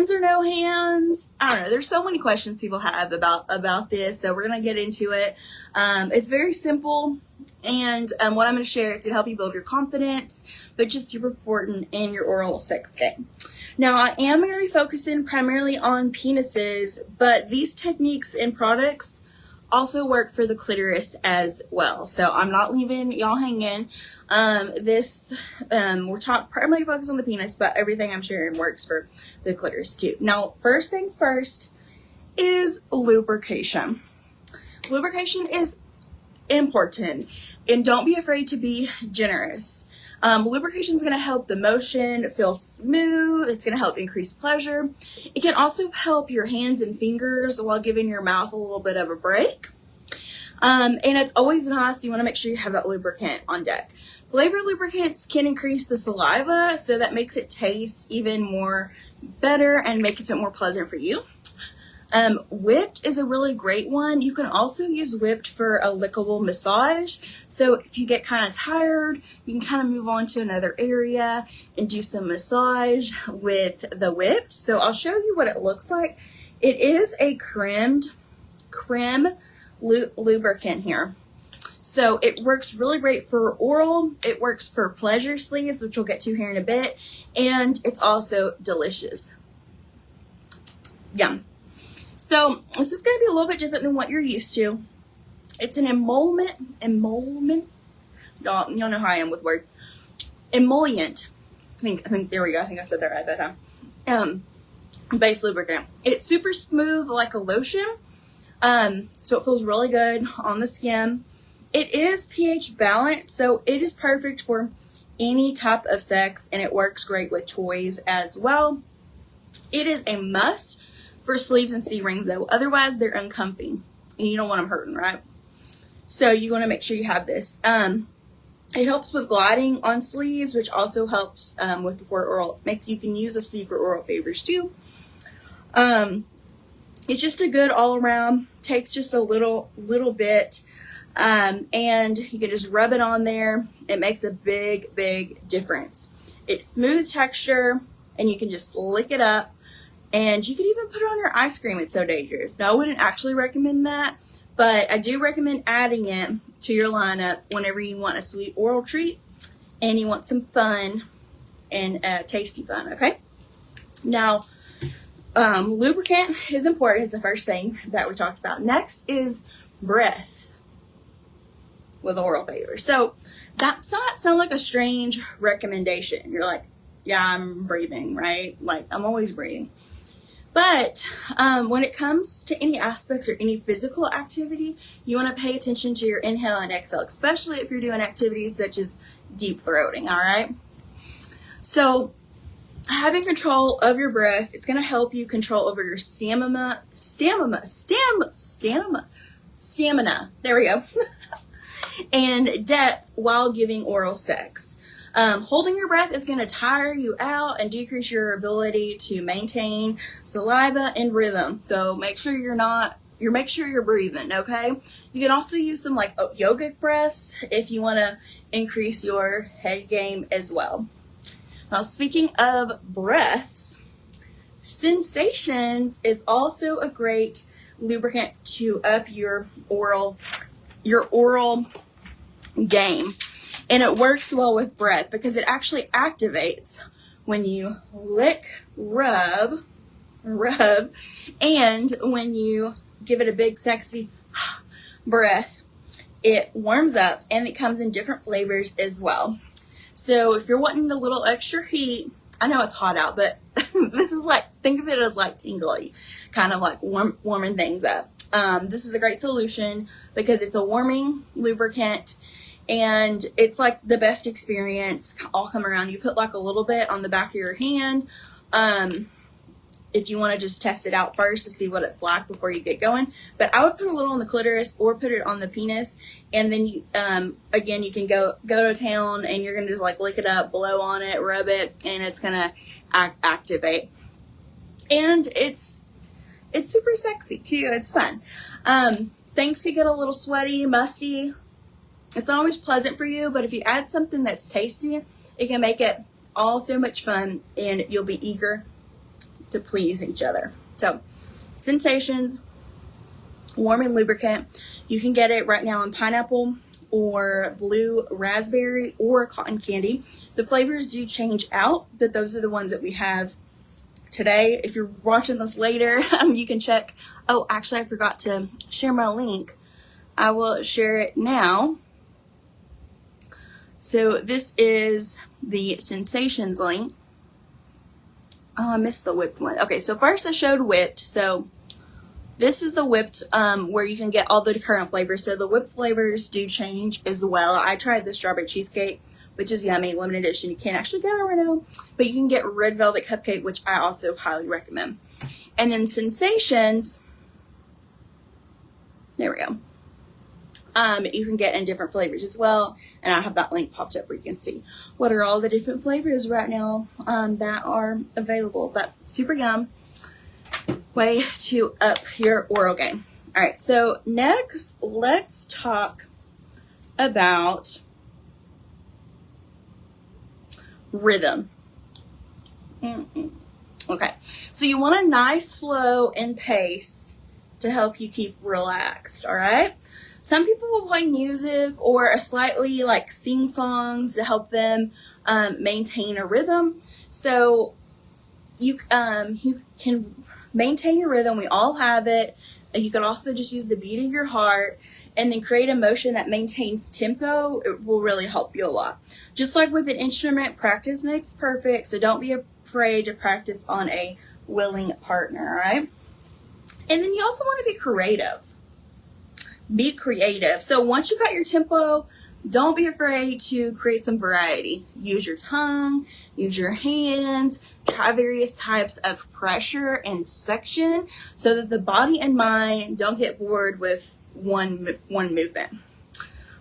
Hands or no hands? I don't know. There's so many questions people have about this, so we're gonna get into it. It's very simple, and what I'm gonna share is gonna help you build your confidence, which is super important in your oral sex game. Now, I am gonna be focusing primarily on penises, but these techniques and products also work for the clitoris as well. So I'm not leaving y'all hanging. We're primarily focused on the penis, but everything I'm sharing works for the clitoris too. Now, first things first is lubrication. Lubrication is important, and don't be afraid to be generous. Lubrication is going to help the motion feel smooth. It's going to help increase pleasure. It can also help your hands and fingers while giving your mouth a little bit of a break. And it's always nice. You want to make sure you have that lubricant on deck. Flavored lubricants can increase the saliva, so that makes it taste even more better and makes it more pleasant for you. Whipped is a really great one. You can also use whipped for a lickable massage. So if you get kind of tired, you can kind of move on to another area and do some massage with the whipped. So I'll show you what it looks like. It is a creme lubricant here. So it works really great for oral. It works for pleasure sleeves, which we'll get to here in a bit. And it's also delicious. Yum. So this is going to be a little bit different than what you're used to. It's an emollient. Y'all know how I am with words. Emollient. I think there we go. I think I said that right that time. Base lubricant. It's super smooth like a lotion. So it feels really good on the skin. It is pH balanced, so it is perfect for any type of sex, and it works great with toys as well. It is a must for sleeves and C-rings though, otherwise they're uncomfy and you don't want them hurting, right? So you want to make sure you have this. It helps with gliding on sleeves, which also helps with for oral. You can use a sleeve for oral favors too. It's just a good all around. Takes just a little bit, and you can just rub it on there. It makes a big difference. It's smooth texture, and you can just lick it up. And you could even put it on your ice cream. It's so dangerous. Now, I wouldn't actually recommend that, but I do recommend adding it to your lineup whenever you want a sweet oral treat and you want some fun and tasty fun, okay? Now, lubricant is important, is the first thing that we talked about. Next is breath with oral favor. So that might sound like a strange recommendation. You're like, yeah, I'm breathing, right? Like, I'm always breathing. But when it comes to any aspects or any physical activity, you want to pay attention to your inhale and exhale, especially if you're doing activities such as deep throating, all right? So having control of your breath, it's going to help you control over your stamina. There we go. And depth while giving oral sex. Holding your breath is going to tire you out and decrease your ability to maintain saliva and rhythm. So make sure you're breathing, okay? You can also use some like yogic breaths if you want to increase your head game as well. Now, speaking of breaths, sensations is also a great lubricant to up your oral game. And it works well with breath because it actually activates when you lick, rub, and when you give it a big sexy breath, it warms up, and it comes in different flavors as well. So if you're wanting a little extra heat, I know it's hot out, but this is like, think of it as like tingly, kind of like warming things up. This is a great solution because it's a warming lubricant. And it's like the best experience all come around. You put like a little bit on the back of your hand. If you want to just test it out first to see what it's like before you get going. But I would put a little on the clitoris or put it on the penis. And then you, again, you can go to town and you're going to just like lick it up, blow on it, rub it, and it's going to activate. And it's super sexy too. It's fun. Things could get a little sweaty, musty. It's always pleasant for you, but if you add something that's tasty, it can make it all so much fun, and you'll be eager to please each other. So Sensations Warm and Lubricant. You can get it right now in pineapple or blue raspberry or cotton candy. The flavors do change out, but those are the ones that we have today. If you're watching this later, you can check. Oh, actually, I forgot to share my link. I will share it now. So this is the Sensations link. Oh, I missed the whipped one. Okay, so first I showed whipped. So this is the whipped, where you can get all the current flavors. So the whipped flavors do change as well. I tried the strawberry cheesecake, which is yummy, limited edition. You can't actually get it right now, but you can get red velvet cupcake, which I also highly recommend. And then Sensations, there we go. You can get in different flavors as well. And I have that link popped up where you can see what are all the different flavors right now that are available. But super yum. Way to up your oral game. All right, so next let's talk about rhythm. Okay, so you want a nice flow and pace to help you keep relaxed, all right? Some people will play music or a slightly like sing songs to help them maintain a rhythm. So you can maintain your rhythm. We all have it. You can also just use the beat of your heart and then create a motion that maintains tempo. It will really help you a lot. Just like with an instrument, practice makes perfect. So don't be afraid to practice on a willing partner, all right? And then you also want to be creative. Be creative. So once you got your tempo, don't be afraid to create some variety. Use your tongue, use your hands, try various types of pressure and section so that the body and mind don't get bored with one movement.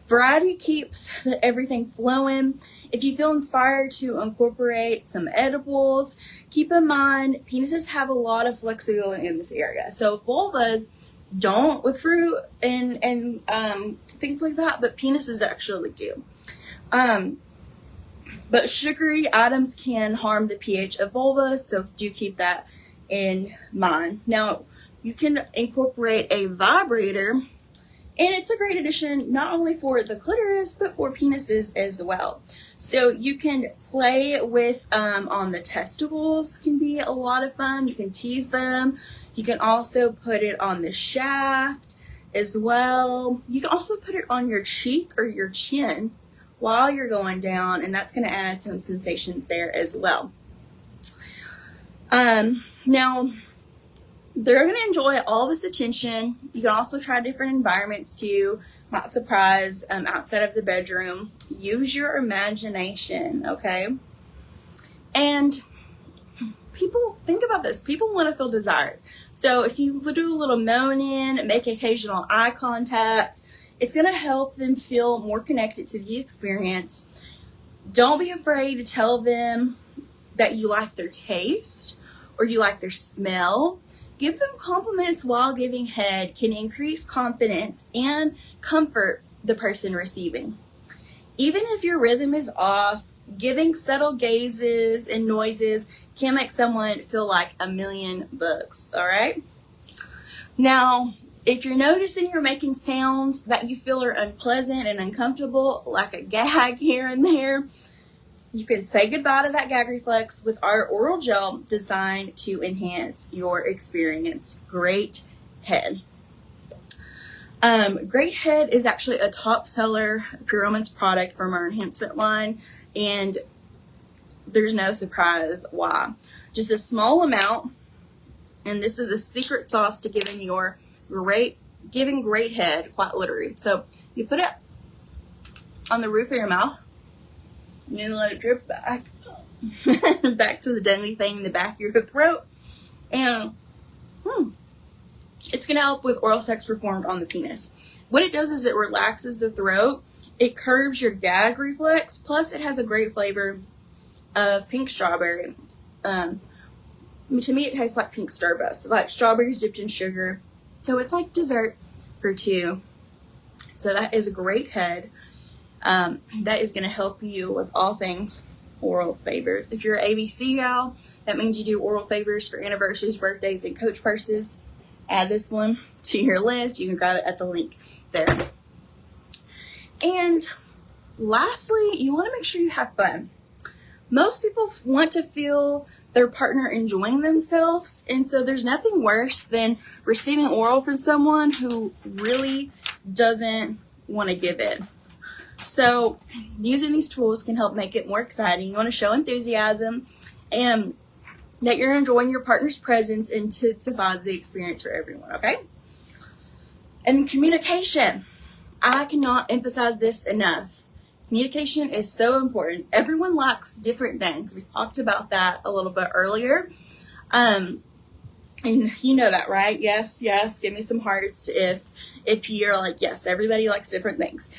Variety keeps everything flowing. If you feel inspired to incorporate some edibles, keep in mind penises have a lot of flexibility in this area. So vulvas don't with fruit and things like that, but penises actually do. But sugary items can harm the pH of vulva, so do keep that in mind. Now, you can incorporate a vibrator, and it's a great addition not only for the clitoris, but for penises as well. So you can play with on the testicles, can be a lot of fun. You can tease them. You can also put it on the shaft as well. You can also put it on your cheek or your chin while you're going down, and that's going to add some sensations there as well. Now, they're going to enjoy all this attention. You can also try different environments too. Not surprised, outside of the bedroom. Use your imagination, okay? And people, think about this. People want to feel desired. So if you do a little moaning, make occasional eye contact, it's going to help them feel more connected to the experience. Don't be afraid to tell them that you like their taste or you like their smell. Give them compliments while giving head can increase confidence and comfort the person receiving. Even if your rhythm is off, giving subtle gazes and noises can make someone feel like $1,000,000, all right? Now, if you're noticing you're making sounds that you feel are unpleasant and uncomfortable, like a gag here and there, you can say goodbye to that gag reflex with our oral gel designed to enhance your experience. Great Head. Great Head is actually a top seller Pure Romance product from our enhancement line, and there's no surprise why. Just a small amount, and this is a secret sauce to giving great head, quite literally. So you put it on the roof of your mouth, and then let it drip back, back to the dangly thing in the back of your throat, and it's going to help with oral sex performed on the penis. What it does is it relaxes the throat, it curbs your gag reflex, plus it has a great flavor of pink strawberry. To me, it tastes like pink Starburst, like strawberries dipped in sugar. So it's like dessert for two. So that is a Great Head. That is going to help you with all things oral favors. If you're an ABC gal, that means you do oral favors for anniversaries, birthdays, and coach purses. Add this one to your list. You can grab it at the link there. And lastly, you want to make sure you have fun. Most people want to feel their partner enjoying themselves, and so there's nothing worse than receiving oral from someone who really doesn't want to give it. So using these tools can help make it more exciting. You want to show enthusiasm and that you're enjoying your partner's presence, intensifies the experience for everyone, okay? And communication. I cannot emphasize this enough. Communication is so important. Everyone likes different things. We talked about that a little bit earlier. And you know that, right? Yes, yes. Give me some hearts if you're like, yes, everybody likes different things.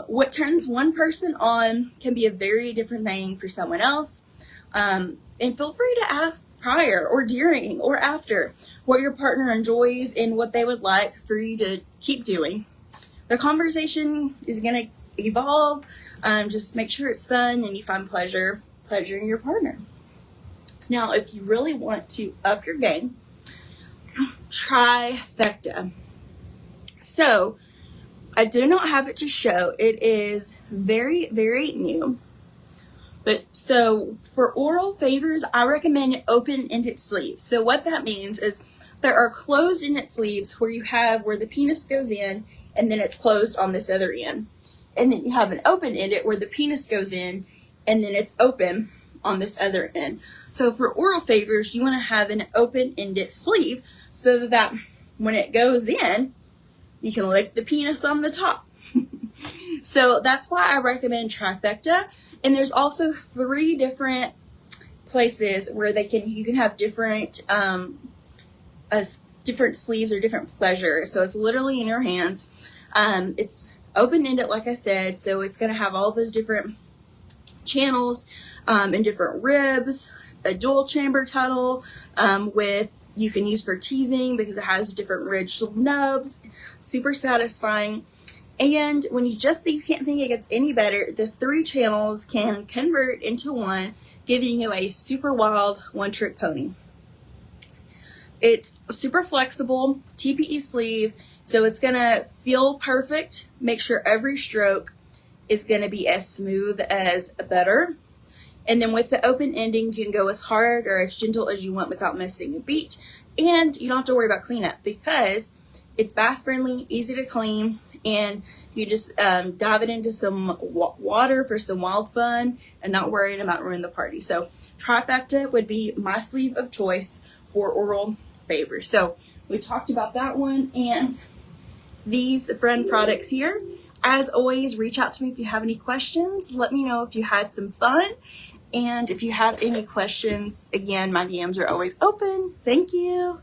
What turns one person on can be a very different thing for someone else. And feel free to ask prior or during or after what your partner enjoys and what they would like for you to keep doing. The conversation is going to evolve. Just make sure it's fun and you find pleasure in your partner. Now, if you really want to up your game, Trifecta. So I do not have it to show. It is very, very new. But so for oral favors, I recommend open-ended sleeves. So what that means is there are closed-ended sleeves where the penis goes in and then it's closed on this other end. And then you have an open-ended where the penis goes in and then it's open on this other end. So for oral favors, you want to have an open-ended sleeve so that when it goes in, you can lick the penis on the top. So that's why I recommend Trifecta. And there's also 3 different places where you can have different different sleeves or different pleasures. So it's literally in your hands. It's open-ended, like I said, so it's going to have all those different channels and different ribs, a dual chamber tunnel you can use for teasing because it has different ridged nubs, super satisfying. And when you can't think it gets any better, the 3 channels can convert into one, giving you a super wild one-trick pony. It's super flexible, TPE sleeve, so it's gonna feel perfect. Make sure every stroke is gonna be as smooth as butter. And then with the open ending, you can go as hard or as gentle as you want without missing a beat. And you don't have to worry about cleanup because it's bath friendly, easy to clean, and you just dive it into some water for some wild fun and not worrying about ruining the party. So Trifecta would be my sleeve of choice for oral favors. So we talked about that one and these friend products here. As always, reach out to me if you have any questions. Let me know if you had some fun. And if you have any questions, again, my DMs are always open. Thank you.